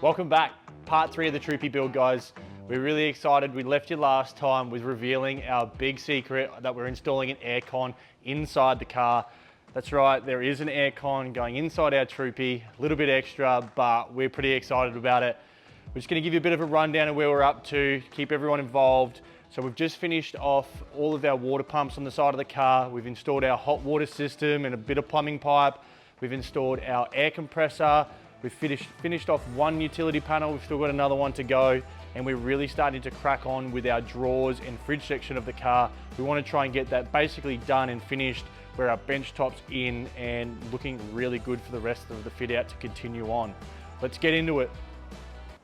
Welcome back, part 3 of the Troopy build, guys. We're really excited. We left you last time with revealing our big secret that we're installing an aircon inside the car. That's right, there is an aircon going inside our Troopy, a little bit extra, but we're pretty excited about it. We're just gonna give you a bit of a rundown of where we're up to, keep everyone involved. So we've just finished off all of our water pumps on the side of the car. We've installed our hot water system and a bit of plumbing pipe. We've installed our air compressor. We've finished off one utility panel. We've still got another one to go. And we're really starting to crack on with our drawers and fridge section of the car. We want to try and get that basically done and finished where our bench top's in and looking really good for the rest of the fit out to continue on. Let's get into it.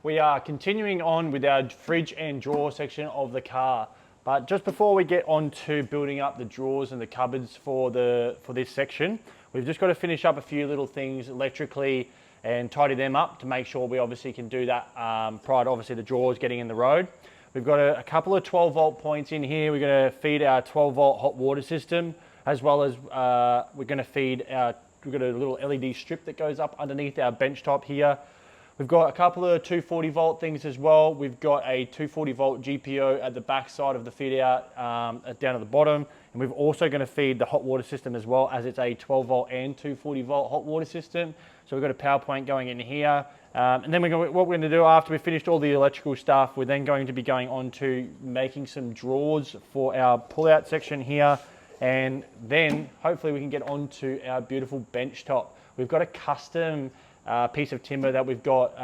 We are continuing on with our fridge and drawer section of the car. But just before we get on to building up the drawers and the cupboards for this section, we've just got to finish up a few little things electrically and tidy them up to make sure we obviously can do that prior to obviously the drawers getting in the road. We've got a couple of 12 volt points in here. We're going to feed our 12 volt hot water system, as well as we're going to feed we've got a little LED strip that goes up underneath our bench top here. We've got a couple of 240 volt things as well. We've got a 240 volt GPO at the back side of the feed out down at the bottom. And we're also going to feed the hot water system as well, as it's a 12 volt and 240 volt hot water system. So we've got a power point going in here. And then what we're going to do after we've finished all the electrical stuff, we're then going to be going on to making some drawers for our pull out section here. And then hopefully we can get onto our beautiful bench top. We've got a custom piece of timber that we've got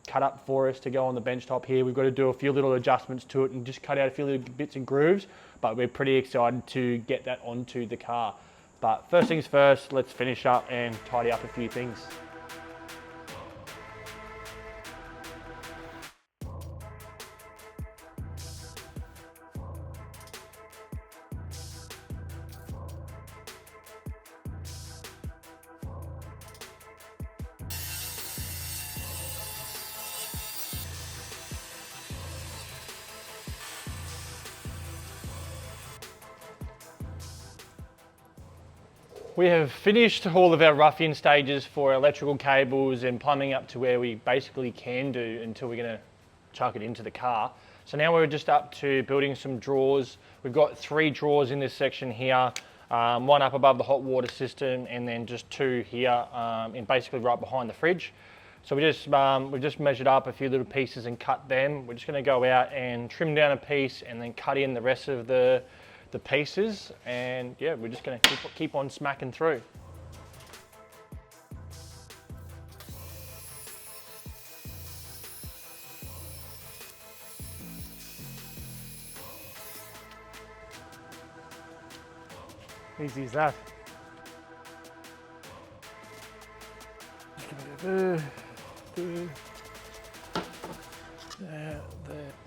cut up for us to go on the bench top here. We've got to do a few little adjustments to it and just cut out a few little bits and grooves, but we're pretty excited to get that onto the car. But first things first, let's finish up and tidy up a few things. We have finished all of our rough-in stages for electrical cables and plumbing up to where we basically can do until we're going to chuck it into the car. So now we're just up to building some drawers. We've got 3 drawers in this section here, one up above the hot water system and then just 2 here and basically right behind the fridge. So we've just measured up a few little pieces and cut them. We're just going to go out and trim down a piece and then cut in the rest of the pieces, and yeah, we're just going to keep on smacking through. Easy as that.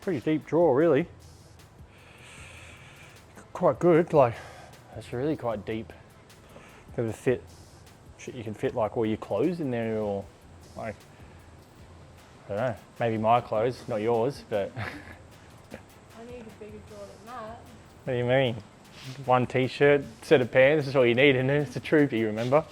Pretty deep drawer, really. Quite good, like that's really quite deep. Able to fit, you can fit like all your clothes in there, or like, I don't know, maybe my clothes, not yours, but. I need a bigger drawer than that. What do you mean? One t-shirt, set of pants, that's all you need, and it's a Troopy, remember?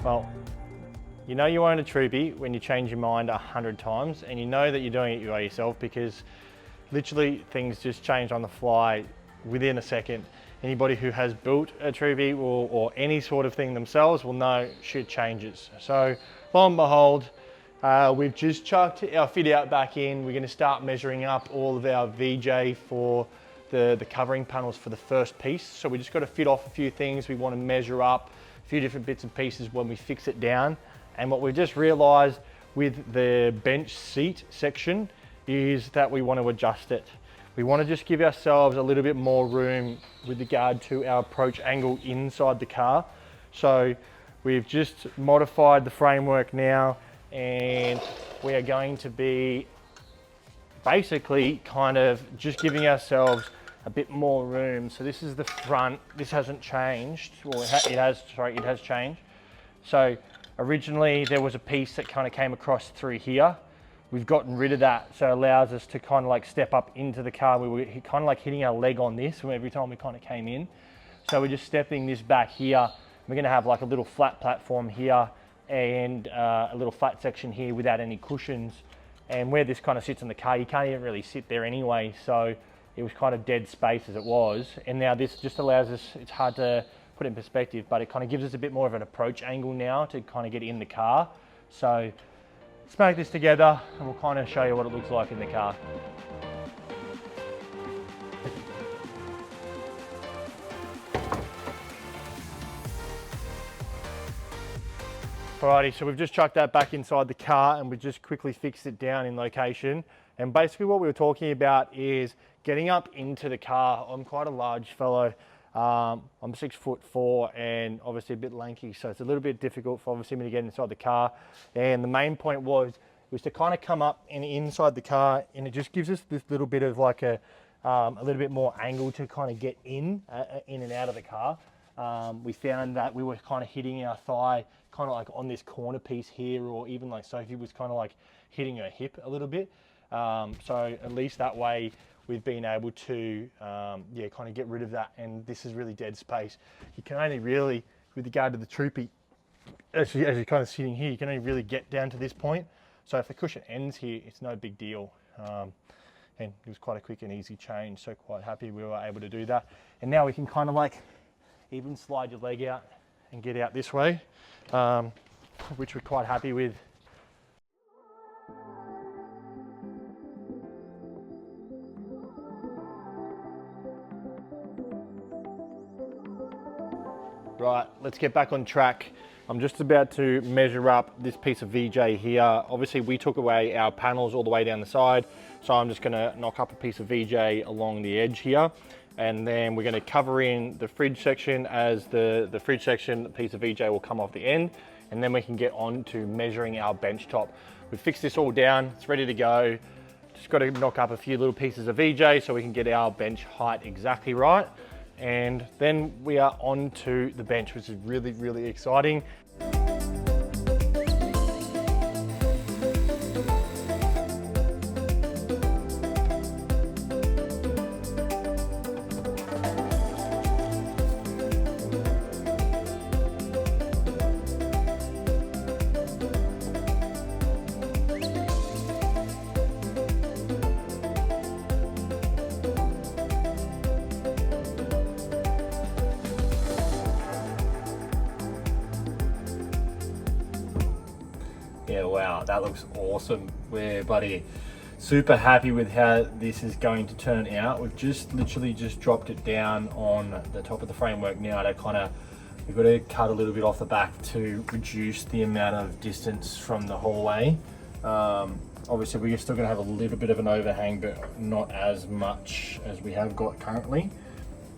Well, you know you own a Troopy when you change your mind 100 times, and you know that you're doing it by yourself because literally things just change on the fly within a second. Anybody who has built a Troopy or any sort of thing themselves will know shit changes. So lo and behold, we've just chucked our fit out back in. We're going to start measuring up all of our VJ for the covering panels for the first piece. So we just got to fit off a few things. We want to measure up a few different bits and pieces when we fix it down. And what we've just realized with the bench seat section is that we want to adjust it. We want to just give ourselves a little bit more room with regard to our approach angle inside the car. So we've just modified the framework now, and we are going to be basically kind of just giving ourselves a bit more room. So this is the front. This hasn't changed. Well, it has changed. So originally there was a piece that kind of came across through here. We've gotten rid of that, so it allows us to kind of like step up into the car. We were kind of like hitting our leg on this every time we kind of came in. So we're just stepping this back here. We're gonna have like a little flat platform here and a little flat section here without any cushions. And where this kind of sits in the car, you can't even really sit there anyway. So it was kind of dead space as it was. And now this just allows us, it's hard to put in perspective, but it kind of gives us a bit more of an approach angle now to kind of get in the car. So let's make this together and we'll kind of show you what it looks like in the car. Alrighty, so we've just chucked that back inside the car and we just quickly fixed it down in location. And basically what we were talking about is getting up into the car. I'm quite a large fellow. I'm 6'4" and obviously a bit lanky, so it's a little bit difficult for obviously me to get inside the car. And the main point was to kind of come up and inside the car, and it just gives us this little bit of like a little bit more angle to kind of get in and out of the car. We found that we were kind of hitting our thigh kind of like on this corner piece here, or even like Sophie was kind of like hitting her hip a little bit. So at least that way we've been able to yeah, kind of get rid of that, and this is really dead space. You can only really, with regard to the Troopy, as you're kind of sitting here, you can only really get down to this point. So if the cushion ends here, it's no big deal. And it was quite a quick and easy change, so quite happy we were able to do that. And now we can kind of like even slide your leg out and get out this way, which we're quite happy with. Right, let's get back on track. I'm just about to measure up this piece of VJ here. Obviously we took away our panels all the way down the side, so I'm just gonna knock up a piece of VJ along the edge here, and then we're gonna cover in the fridge section, as the fridge section piece of VJ will come off the end, and then we can get on to measuring our bench top. We've fixed this all down, it's ready to go. Just gotta knock up a few little pieces of VJ so we can get our bench height exactly right. And then we are on to the bench, which is really, really exciting. Yeah, wow, that looks awesome. We're bloody super happy with how this is going to turn out. We've just literally just dropped it down on the top of the framework now to kind of, we've got to cut a little bit off the back to reduce the amount of distance from the hallway. Obviously we're still going to have a little bit of an overhang, but not as much as we have got currently.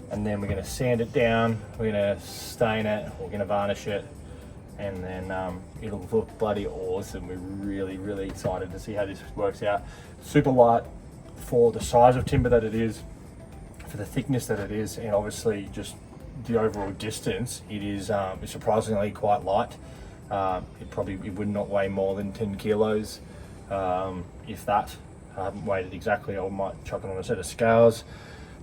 And then we're going to sand it down, we're going to stain it, we're going to varnish it, and then it'll look bloody awesome. We're really, really excited to see how this works out. Super light for the size of timber that it is, for the thickness that it is, and obviously just the overall distance. It is surprisingly quite light. It would not weigh more than 10 kilos, if that. I haven't weighed it exactly. I might chuck it on a set of scales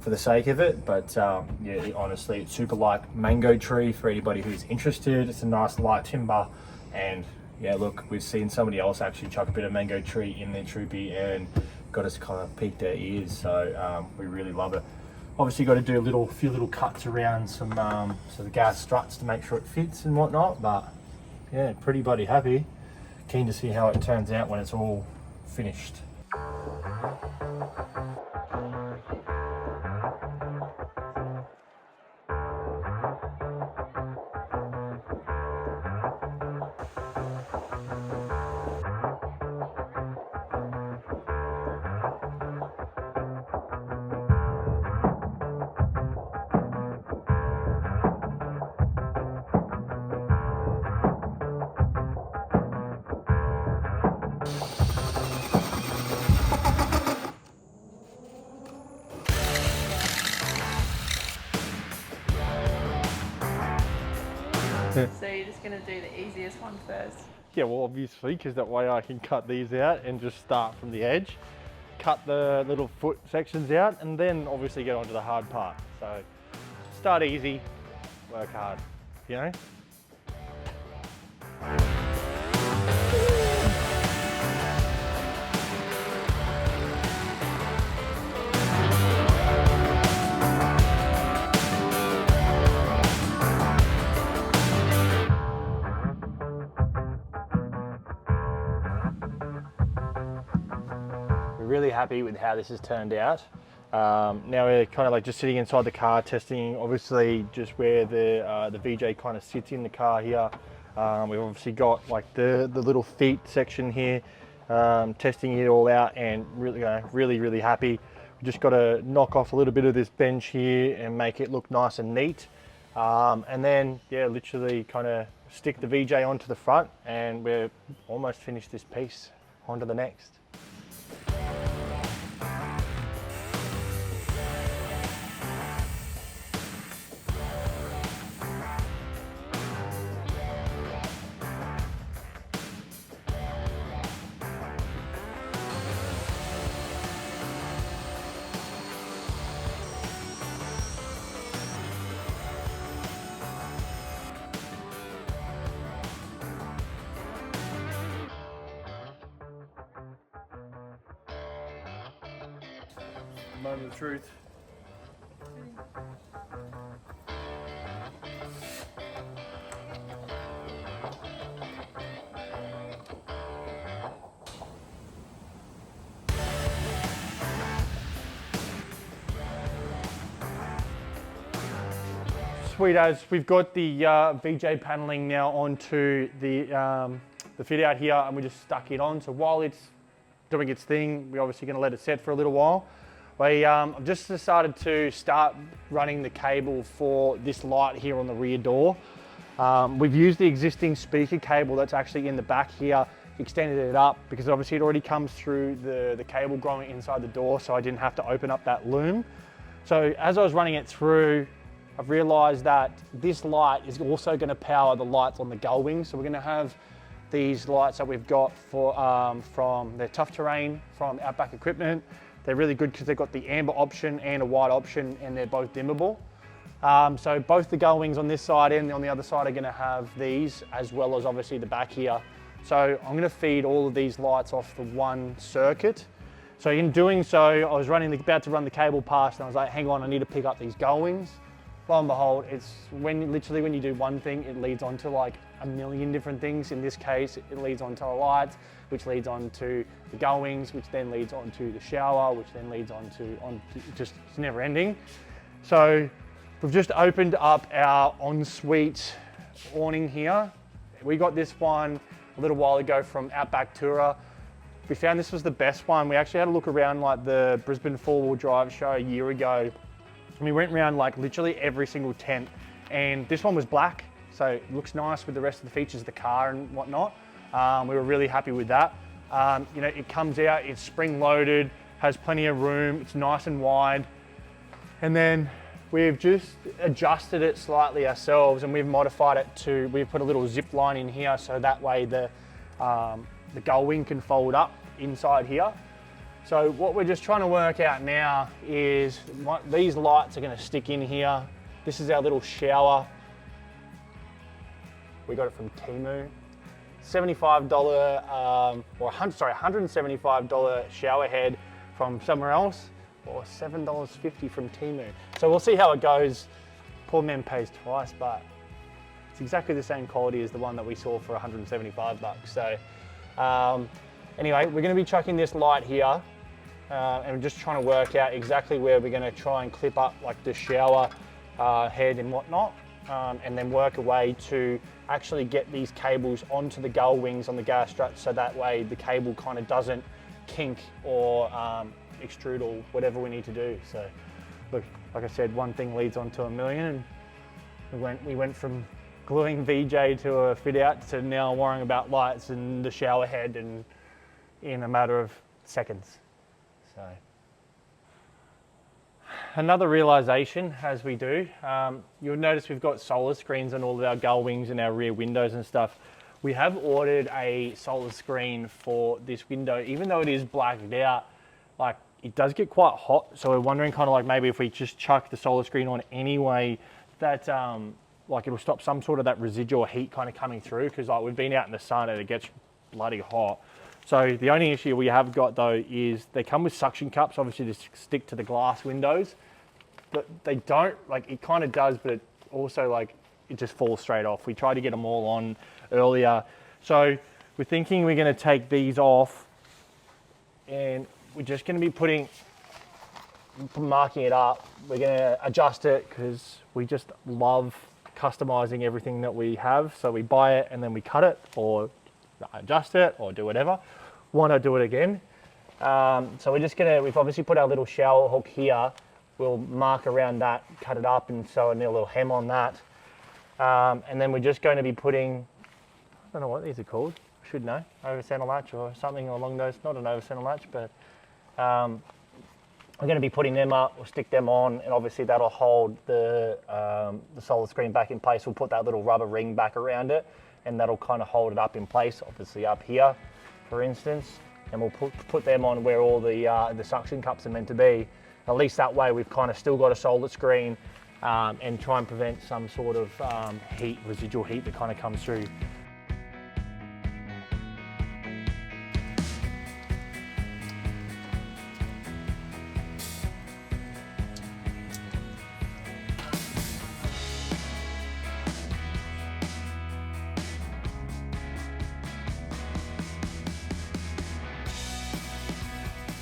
for the sake of it, but yeah, honestly, it's super light. Mango tree for anybody who's interested. It's a nice light timber, and yeah, look, we've seen somebody else actually chuck a bit of mango tree in their Troopy and got us kind of piqued our ears, so we really love it. Obviously got to do a few little cuts around some so the gas struts to make sure it fits and whatnot, but yeah, pretty bloody happy. Keen to see how it turns out when it's all finished. So you're just going to do the easiest one first. Yeah, well, obviously, because that way I can cut these out and just start from the edge, cut the little foot sections out, and then obviously get onto the hard part. So start easy, work hard, you know? Really happy with how this has turned out. Now we're kind of like just sitting inside the car testing, obviously just where the VJ kind of sits in the car here. We've obviously got like the little feet section here, testing it all out, and really happy. We just got to knock off a little bit of this bench here and make it look nice and neat. And then, yeah, literally kind of stick the VJ onto the front, and we're almost finished this piece. On to the next. Moment of truth. Sweet as, we've got the VJ paneling now onto the fit out here, and we just stuck it on. So while it's doing its thing, we're obviously going to let it set for a little while. I've just decided to start running the cable for this light here on the rear door. We've used the existing speaker cable that's actually in the back here, extended it up because obviously it already comes through the cable growing inside the door, so I didn't have to open up that loom. So as I was running it through, I've realized that this light is also going to power the lights on the gull wings. So we're going to have these lights that we've got from the Tough Terrain from Outback Equipment. They're really good because they've got the amber option and a white option, and they're both dimmable. So both the gull wings on this side and on the other side are going to have these, as well as obviously the back here. So I'm going to feed all of these lights off the one circuit. So in doing so, I was about to run the cable past, and I was like, hang on, I need to pick up these gull wings. Lo and behold, it's literally when you do one thing, it leads on to like a million different things. In this case, it leads on to the lights, which leads on to the gull wings, which then leads on to the shower, which then leads on to just, it's never ending. So we've just opened up our ensuite awning here. We got this one a little while ago from Outback Tourer. We found this was the best one. We actually had a look around like the Brisbane 4-wheel drive show a year ago. And we went around like literally every single tent, and this one was black, so it looks nice with the rest of the features of the car and whatnot. We were really happy with that. You know, it comes out, it's spring loaded, has plenty of room, it's nice and wide. And then we've just adjusted it slightly ourselves, and we've modified it to, we've put a little zip line in here so that way the gull wing can fold up inside here. So what we're just trying to work out now is what these lights are going to stick in here. This is our little shower. We got it from Temu. $75 $175 shower head from somewhere else, or $7.50 from Temu. So we'll see how it goes. Poor man pays twice, but it's exactly the same quality as the one that we saw for 175 bucks. So anyway, we're going to be chucking this light here, and we're just trying to work out exactly where we're going to try and clip up like the shower head and whatnot, and then work a way to actually get these cables onto the gull wings on the gas struts, so that way the cable kind of doesn't kink or extrude or whatever we need to do. So look, like I said, one thing leads on to a million, and we went from gluing VJ to a fit out to now worrying about lights and the shower head and in a matter of seconds. So another realization as we do, you'll notice we've got solar screens on all of our gull wings and our rear windows and stuff. We have ordered a solar screen for this window, even though it is blacked out, like it does get quite hot. So we're wondering kind of like maybe if we just chuck the solar screen on anyway, that like it'll stop some sort of that residual heat kind of coming through, because like we've been out in the sun and it gets bloody hot. So the only issue we have got though is they come with suction cups, obviously to stick to the glass windows, but they don't, like it kind of does, but it also like it just falls straight off. We tried to get them all on earlier. So we're thinking we're going to take these off and we're just going to be marking it up. We're going to adjust it because we just love customizing everything that we have. So we buy it and then we cut it or adjust it or do whatever. Want to do it again. So we're just going to, we've obviously put our little shower hook here. We'll mark around that, cut it up and sew a little hem on that. And then we're just going to be putting, I don't know what these are called, I should know, over center latch or something along those, not an over center latch, but we're going to be putting them up, we'll stick them on, and obviously that'll hold the solar screen back in place. We'll put that little rubber ring back around it, and that'll kind of hold it up in place, obviously up here, for instance, and we'll put them on where all the suction cups are meant to be. At least that way we've kind of still got a solar screen and try and prevent some sort of heat, residual heat that kind of comes through.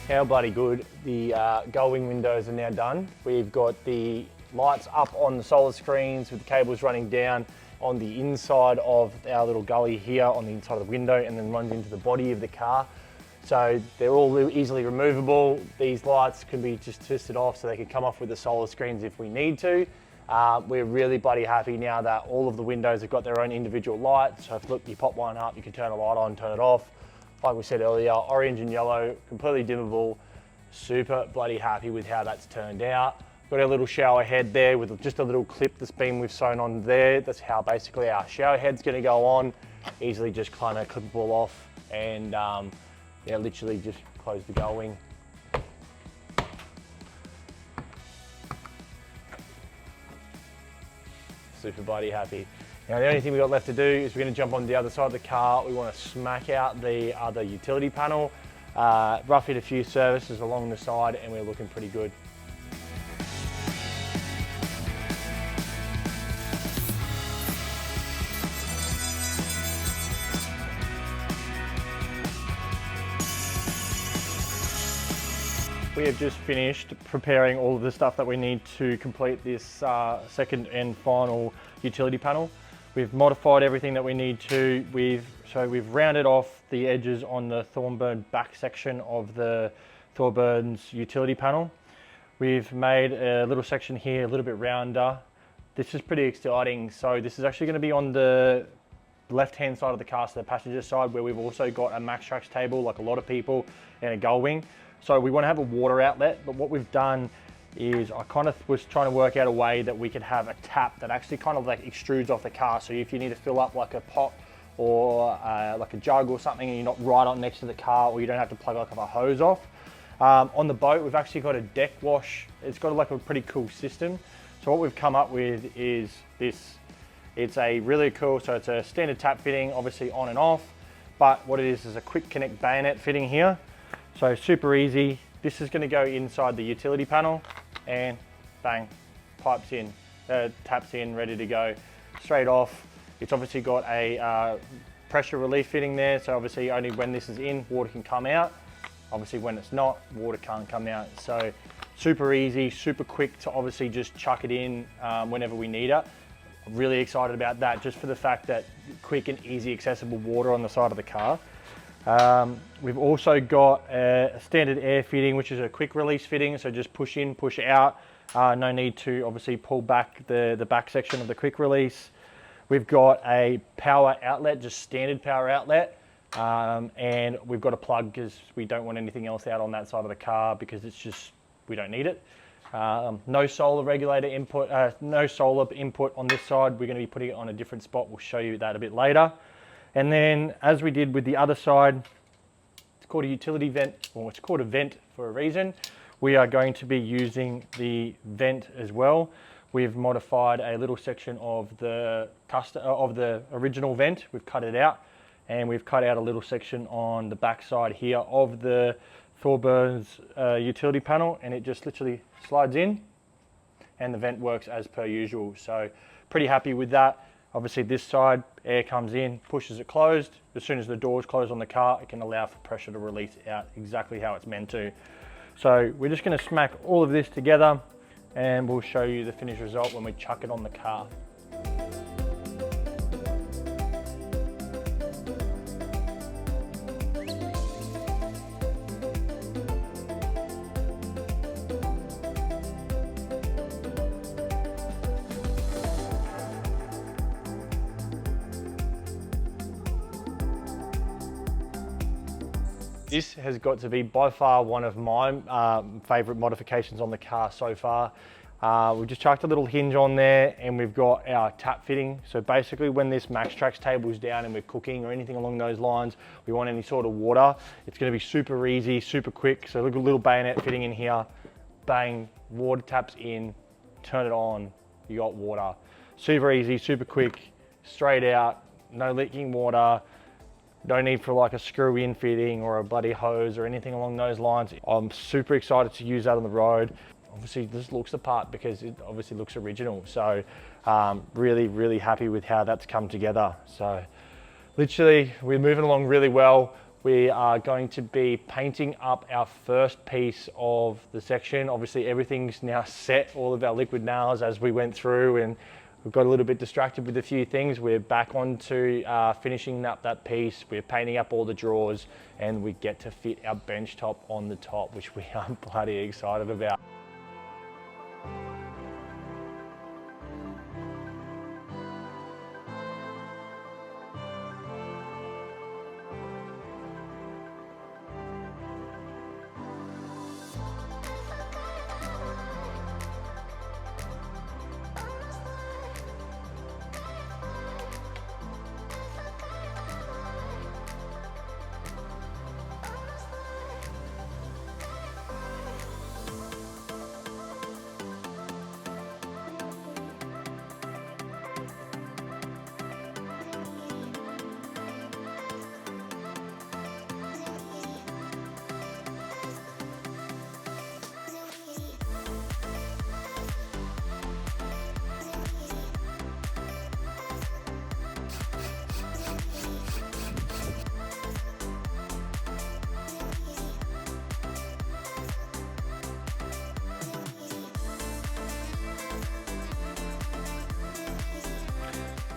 How bloody good. The gull wing windows are now done. We've got the lights up on the solar screens with the cables running down on the inside of our little gully here on the inside of the window, and then runs into the body of the car. So they're all easily removable. These lights can be just twisted off so they can come off with the solar screens if we need to. We're really bloody happy now that all of the windows have got their own individual lights. So if look, you pop one up, you can turn a light on, turn it off. Like we said earlier, orange and yellow, completely dimmable. Super bloody happy with how that's turned out. Got our little shower head there with just a little clip that's been we've sewn on there. That's how basically our shower head's gonna go on. Easily just kind of clippable off and yeah, literally just close the gull wing. Super bloody happy. Now the only thing we've got left to do is we're going to jump on the other side of the car. We want to smack out the other utility panel, rough fit a few services along the side, and we're looking pretty good. We have just finished preparing all of the stuff that we need to complete this second and final utility panel. We've modified everything that we need to. We've rounded off the edges on the Thornburn back section of the Thornburn's utility panel. We've made a little section here a little bit rounder. This is pretty exciting. So this is actually going to be on the left-hand side of the car, so the passenger side, where we've also got a Max Trax table, like a lot of people, and a gull wing. So we want to have a water outlet, but what we've done is I kind of was trying to work out a way that we could have a tap that actually kind of like extrudes off the car. So if you need to fill up like a pot or like a jug or something and you're not right on next to the car, or you don't have to plug like a hose off. On the boat, we've actually got a deck wash. It's got like a pretty cool system. So what we've come up with is this. It's a really cool, so it's a standard tap fitting, obviously on and off, but what it is a quick connect bayonet fitting here. So super easy. This is going to go inside the utility panel and bang, pipes in, taps in, ready to go. Straight off. It's obviously got a pressure relief fitting there, so obviously only when this is in, water can come out. Obviously when it's not, water can't come out. So super easy, super quick to obviously just chuck it in whenever we need it. I'm really excited about that, just for the fact that quick and easy accessible water on the side of the car. We've also got a standard air fitting, which is a quick release fitting, so just push in, push out. No need to obviously pull back the back section of the quick release. We've got a power outlet, just standard power outlet, and we've got a plug because we don't want anything else out on that side of the car because it's just, we don't need it. No solar regulator input, no solar input on this side. We're going to be putting it on a different spot. We'll show you that a bit later. And then, as we did with the other side, it's called a utility vent, or it's called a vent for a reason. We are going to be using the vent as well. We've modified a little section of the original vent. We've cut it out, and we've cut out a little section on the back side here of the Thorburns utility panel, and it just literally slides in and the vent works as per usual. So pretty happy with that. Obviously this side, air comes in, pushes it closed. As soon as the doors close on the car, it can allow for pressure to release out exactly how it's meant to. So we're just going to smack all of this together and we'll show you the finished result when we chuck it on the car. This has got to be by far one of my favourite modifications on the car so far. We've just chucked a little hinge on there and we've got our tap fitting. So basically when this MaxTrax table is down and we're cooking or anything along those lines, we want any sort of water, it's going to be super easy, super quick. So look at a little bayonet fitting in here, bang, water taps in, turn it on, you got water. Super easy, super quick, straight out, no leaking water. No need for like a screw-in fitting or a bloody hose or anything along those lines. I'm super excited to use that on the road. Obviously this looks the part because it obviously looks original. So really happy with how that's come together. So literally we're moving along really well. We are going to be painting up our first piece of the section. Obviously everything's now set, all of our liquid nails as we went through, and we've got a little bit distracted with a few things. We're back on to finishing up that piece. We're painting up all the drawers and we get to fit our bench top on the top, which we are bloody excited about.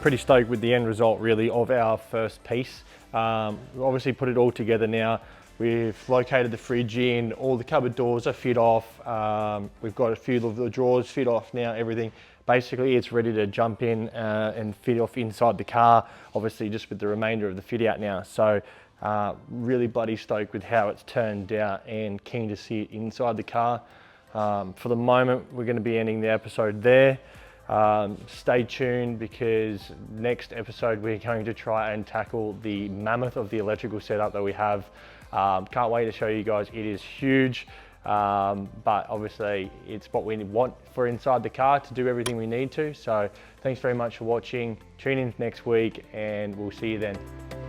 Pretty stoked with the end result really of our first piece. We've obviously put it all together now. We've located the fridge in, all the cupboard doors are fit off. We've got a few of the drawers fit off now, everything. Basically it's ready to jump in and fit off inside the car, obviously just with the remainder of the fit out now. So really bloody stoked with how it's turned out and keen to see it inside the car. For the moment, we're going to be ending the episode there. Stay tuned because next episode we're going to try and tackle the mammoth of the electrical setup that we have. Can't wait to show you guys. It is huge, but obviously it's what we want for inside the car to do everything we need to. So thanks very much for watching. Tune in next week and we'll see you then.